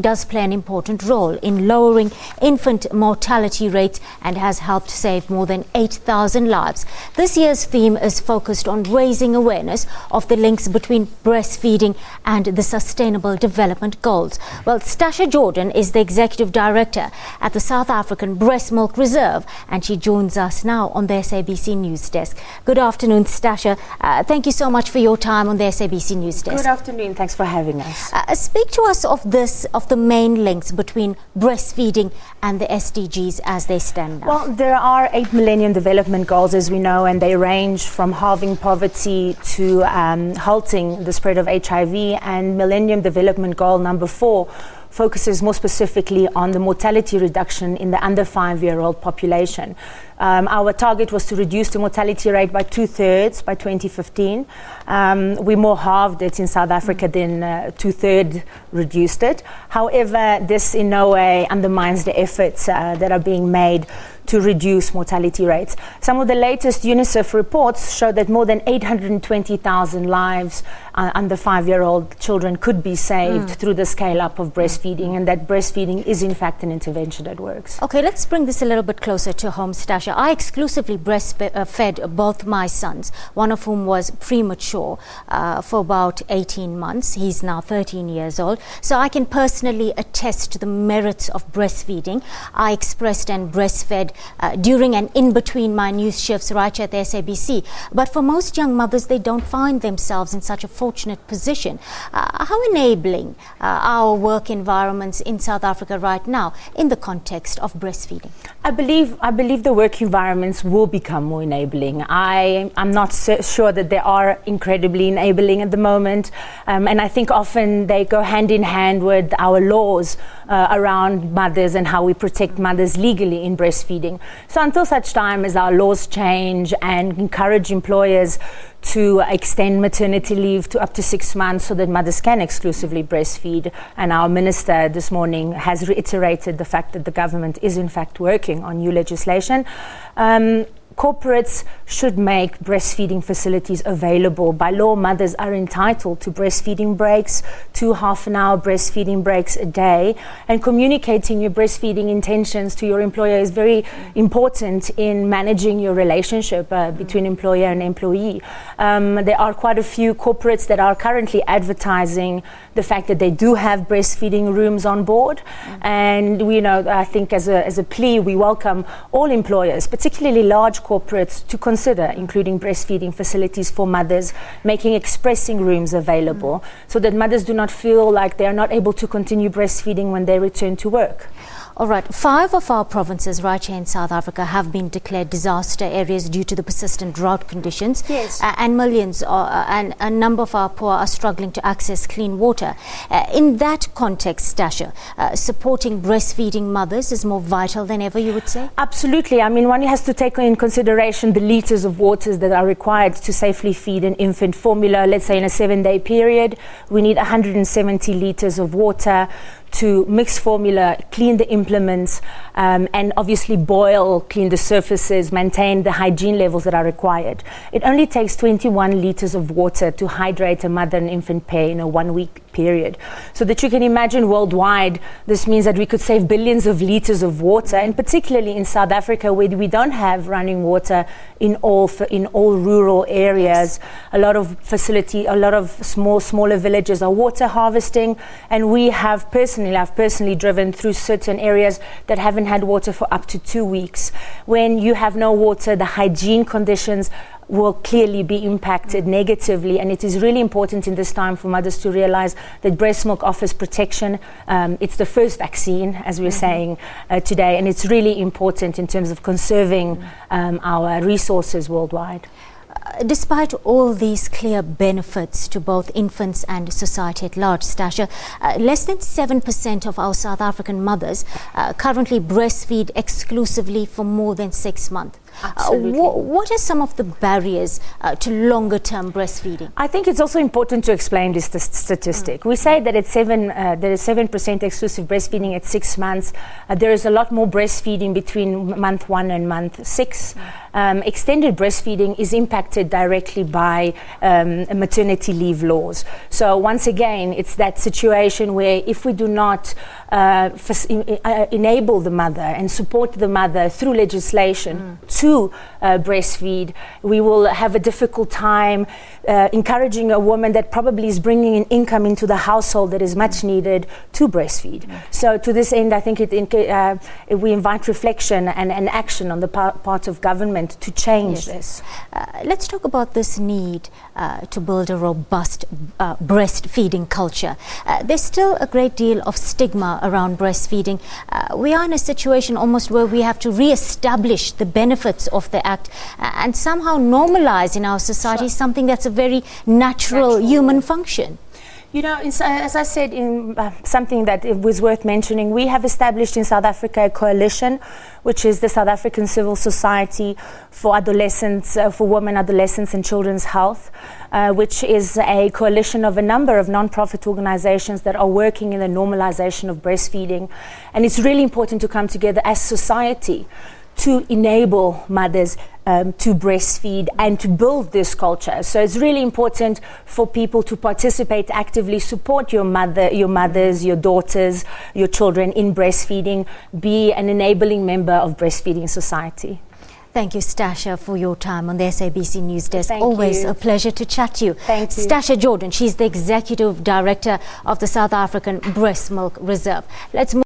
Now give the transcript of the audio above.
does play an important role in lowering infant mortality rates and has helped save more than 8,000 lives. This year's theme is focused on raising awareness of the links between breastfeeding and the Sustainable Development Goals. Well, Stasha Jordan is the Executive Director at the South African Breasmilk Reserve, and she joins us now on the SABC News Desk. Good afternoon, Stasha. Thank you so much for your time on the SABC News Desk. Good afternoon. Thanks for having us. Speak to us of the main links between breastfeeding and the SDGs as they stand now. Well, there are 8 Millennium Development Goals, as we know, and they range from halving poverty to halting the spread of HIV. And Millennium Development Goal number 4 focuses more specifically on the mortality reduction in the under 5-year-old population. Our target was to reduce the mortality rate by 2/3 by 2015. We more halved it in South Africa than 2/3 reduced it. However, this in no way undermines the efforts that are being made to reduce mortality rates. Some of the latest UNICEF reports show that more than 820,000 lives under 5-year-old children could be saved through the scale-up of breastfeeding, and that breastfeeding is in fact an intervention that works. Okay, let's bring this a little bit closer to home, Stasha. I exclusively breastfed both my sons, one of whom was premature for about 18 months. He's now 13 years old. So I can personally attest to the merits of breastfeeding. I expressed and breastfed during and in between my news shifts right here at the SABC. But for most young mothers, they don't find themselves in such a fortunate position. How enabling our work environments in South Africa right now in the context of breastfeeding? I believe the work environments will become more enabling. I'm not sure that they are incredibly enabling at the moment, and I think often they go hand in hand with our laws around mothers and how we protect mothers legally in breastfeeding. So until such time as our laws change and encourage employers to extend maternity leave to up to 6 months so that mothers can exclusively breastfeed, and our minister this morning has reiterated the fact that the government is in fact working on new legislation. Corporates should make breastfeeding facilities available. By law, mothers are entitled to breastfeeding breaks, 2 half-an-hour breastfeeding breaks a day, and communicating your breastfeeding intentions to your employer is very important in managing your relationship between employer and employee. There are quite a few corporates that are currently advertising the fact that they do have breastfeeding rooms on board, and I think as a plea, we welcome all employers, particularly large corporates, to consider including breastfeeding facilities for mothers, making expressing rooms available so that mothers do not feel like they are not able to continue breastfeeding when they return to work. All right, 5 of our provinces right here in South Africa have been declared disaster areas due to the persistent drought conditions. Yes. And millions and a number of our poor are struggling to access clean water. In that context, Stasha, supporting breastfeeding mothers is more vital than ever, you would say? Absolutely. I mean, one has to take in consideration the litres of water that are required to safely feed an infant formula. Let's say in a 7-day period, we need 170 litres of water to mix formula, clean the implements, and obviously clean the surfaces, maintain the hygiene levels that are required. It only takes 21 litres of water to hydrate a mother and infant pair in a 1-week period. So that you can imagine worldwide, this means that we could save billions of litres of water, and particularly in South Africa where we don't have running water in all rural areas. A lot of smaller villages are water harvesting, and I've personally driven through certain areas that haven't had water for up to 2 weeks. When you have no water, the hygiene conditions will clearly be impacted negatively, and it is really important in this time for mothers to realize that breast milk offers protection. It's the first vaccine, as we're saying today, and it's really important in terms of conserving our resources worldwide. Despite all these clear benefits to both infants and society at large, Stasha, less than 7% of our South African mothers currently breastfeed exclusively for more than 6 months. Absolutely. What are some of the barriers to longer-term breastfeeding? I think it's also important to explain this statistic. We say that there is 7% exclusive breastfeeding at 6 months. There is a lot more breastfeeding between month 1 and month 6. Extended breastfeeding is impacted directly by maternity leave laws. So once again, it's that situation where if we do not enable the mother and support the mother through legislation to breastfeed, we will have a difficult time encouraging a woman that probably is bringing an income into the household that is much needed to breastfeed. So to this end, I think we invite reflection and action on the part of government to change this. Let's talk about this need to build a robust breastfeeding culture. There's still a great deal of stigma around breastfeeding. We are in a situation almost where we have to re-establish the benefits of the act and somehow normalize in our society something that's a very natural human function. You know, as I said, in something that it was worth mentioning, we have established in South Africa a coalition, which is the South African Civil Society for Adolescents, for Women, Adolescents and Children's Health, which is a coalition of a number of non-profit organizations that are working in the normalization of breastfeeding. And it's really important to come together as society to enable mothers to breastfeed and to build this culture. So it's really important for people to participate actively, support your mothers, your daughters, your children in breastfeeding, be an enabling member of breastfeeding society. Thank you, Stasha, for your time on the SABC News Desk. Thank Always you. a pleasure to chat to you. Thank you. Stasha Jordan, she's the Executive Director of the South African Breastmilk Reserve. Let's move